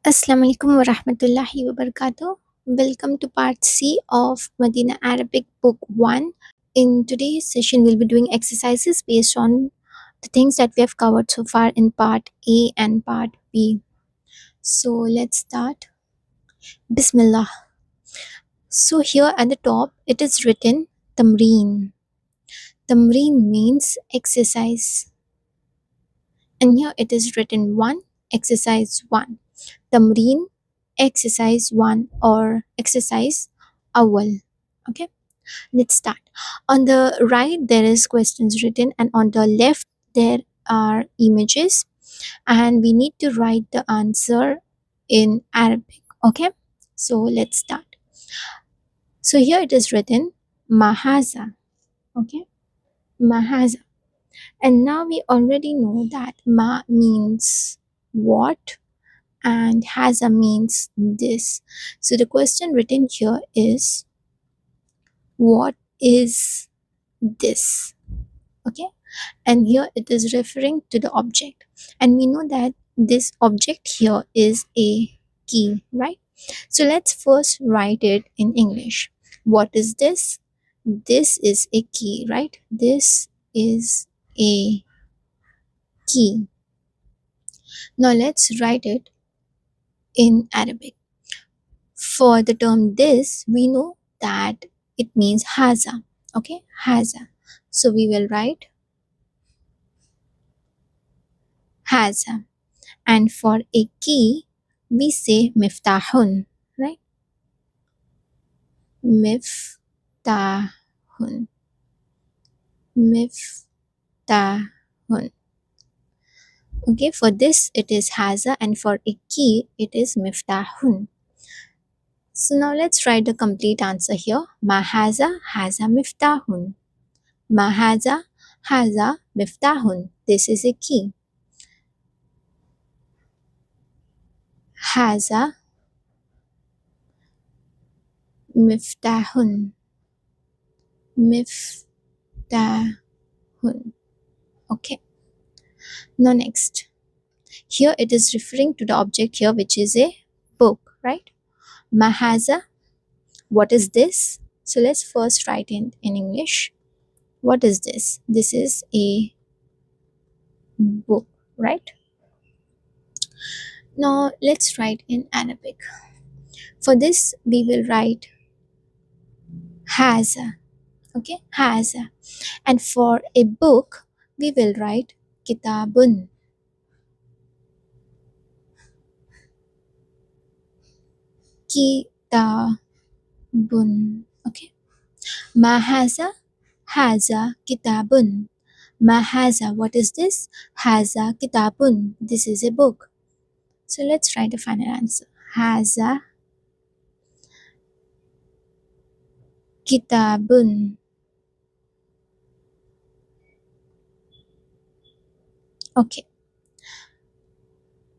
Assalamualaikum warahmatullahi wabarakatuh. Welcome to part C of Madina Arabic Book 1. In today's session, we'll be doing exercises based on the things that we have covered so far in part A and part B. So let's start. Bismillah. So here at the top, it is written Tamreen. Tamreen means exercise. And here it is written 1, exercise 1. Tamreen, exercise 1 or exercise awal. Okay, let's start. On the right there is questions written and on the left there are images and we need to write the answer in Arabic. Okay, so let's start. So here it is written Mahaza. Okay, Mahaza. And now we already know that Ma means what and Haza means this. So the question written here is what is this? Okay, and here it is referring to the object and we know that this object here is a key, right? So let's first write it in English. What is this? This is a key, right? This is a key. Now let's write it in Arabic. For the term this, we know that it means haza. Okay, haza. So we will write haza. And for a key, we say miftahun, right? Miftahun. Miftahun. Okay, for this it is haza and for a key it is miftahun. So now let's write the complete answer here. Mahaza haza miftahun. Mahaza haza miftahun. This is a key. Haza miftahun. Miftahun. Okay. Now next. Here it is referring to the object here which is a book, right? Mahaza. What is this? So let's first write in English. What is this? This is a book, right? Now let's write in Arabic. For this we will write haza. Okay, haza. And for a book we will write kitabun. Kitabun. Okay. Mahaza haza kitabun. Mahaza, what is this? Haza kitabun. This is a book. So let's write the final answer. Haza kitabun. Okay.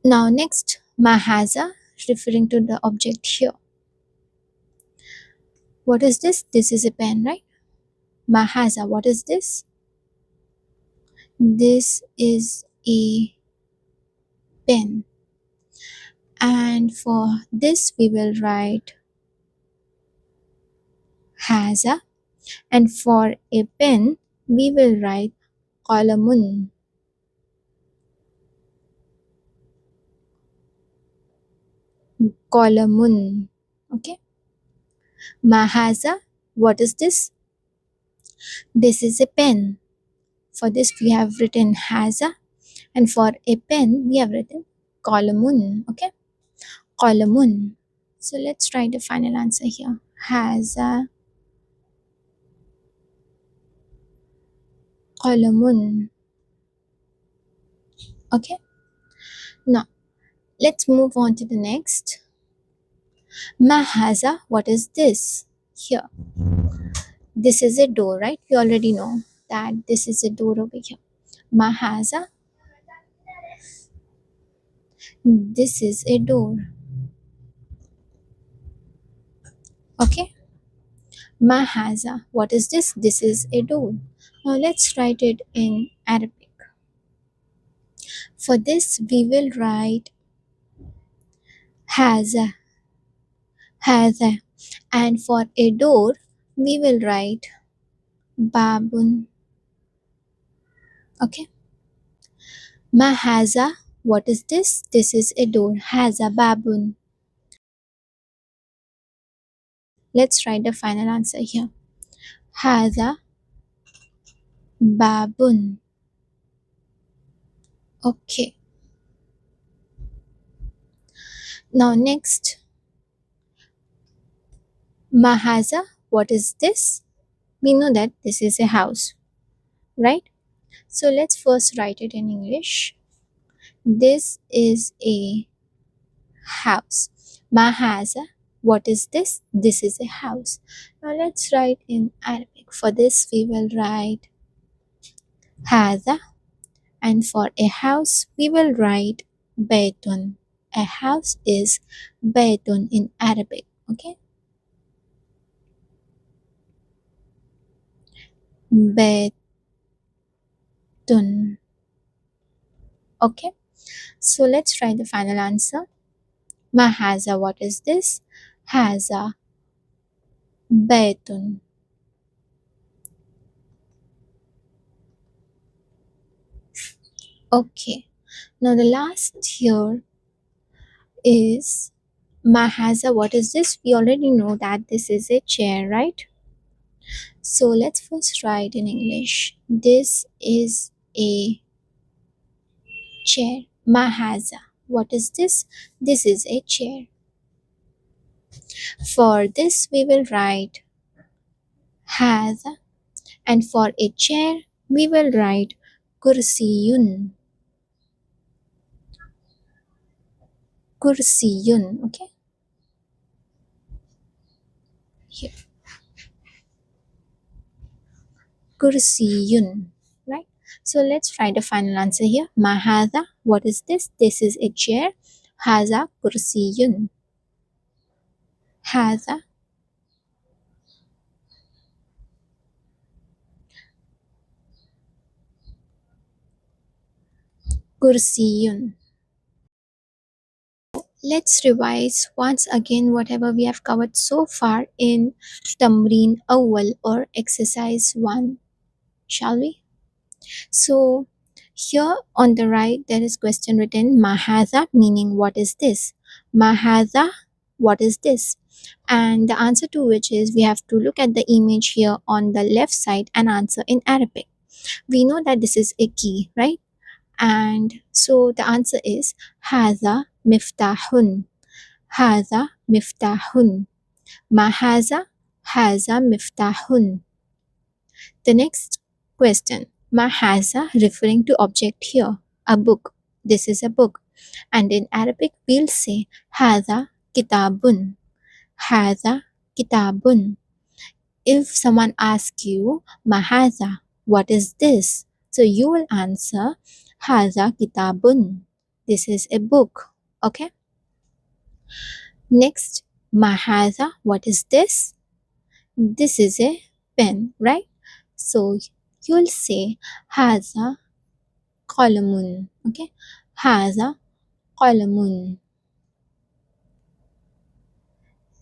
Now next, mahaza, referring to the object here. What is this? This is a pen, right? Mahaza, what is this? This is a pen. And for this we will write haza. And for a pen we will write qalamun. Qalamun. Okay. Mahaza, what is this? This is a pen. For this we have written haza and for a pen we have written qalamun. Okay, qalamun. So let's write the final answer here. Haza qalamun. Okay, now let's move on to the next. Mahaza, what is this? Here, this is a door, right? We already know that this is a door over here. Mahaza, this is a door. Okay, mahaza, what is this? This is a door. Now let's write it in Arabic. For this we will write هذا هذا. And for a door, we will write babun. Okay. Ma haza. What is this? This is a door. Haza babun. Let's write the final answer here. Haza babun. Okay. Now next, mahaza. What is this? We know that this is a house, right? So let's first write it in English. This is a house. Mahaza. What is this? This is a house. Now let's write in Arabic. For this we will write haza, and for a house we will write baytun. A house is baytun in Arabic. Okay. Baytun. Okay. So let's write the final answer. Mahaza. What is this? Haza baytun. Okay. Now the last here is mahaza. What is this? We already know that this is a chair, right? So let's first write in English. This is a chair. Mahaza. What is this? This is a chair. For this we will write haza, and for a chair we will write kursiyun. Kursiyun. Okay. Here. Kursiyun. Right. So let's write the final answer here. Mahaza. What is this? This is a chair. Haza kursiyun. Haza kursiyun. Let's revise once again whatever we have covered so far in Tamreen Awwal or exercise 1, shall we? So here on the right there is question written Mahaza, meaning what is this? Mahaza, what is this? And the answer to which is we have to look at the image here on the left side and answer in Arabic. We know that this is a key, right? And so the answer is Haza miftahun. Haza miftahun. Ma haza? Haza miftahun. The next question. Ma haza, referring to object here. A book. This is a book. And in Arabic we'll say Haza kitabun. Haza kitabun. If someone asks you Ma haza, what is this? So you will answer Haza kitabun. This is a book. Okay. Next, mahaza. What is this? This is a pen, right? So you'll say haza qalamun. Okay. Haza qalamun.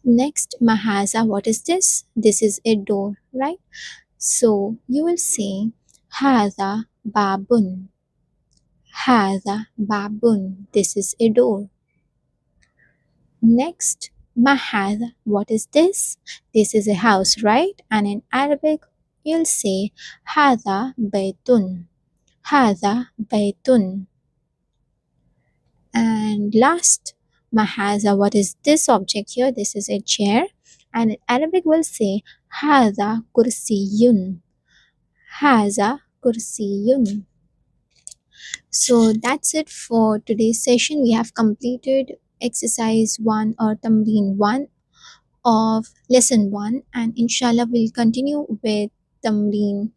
Next, mahaza. What is this? This is a door, right? So you will say haza babun. Haza babun. This is a door. Next, mahad. What is this? This is a house, right? And in Arabic, you'll say hada baytun. Hada baytun. And last, mahaza. What is this object here? This is a chair. And in Arabic, we'll say hada kursiyun. Haza kursiyun. So that's it for today's session. We have completed exercise 1 or tamreen 1 of lesson 1, and inshallah we'll continue with tamreen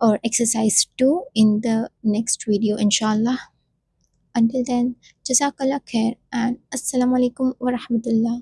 or exercise 2 in the next video, inshallah. Until then, jazakallah khair and assalamualaikum wa rahmatullah.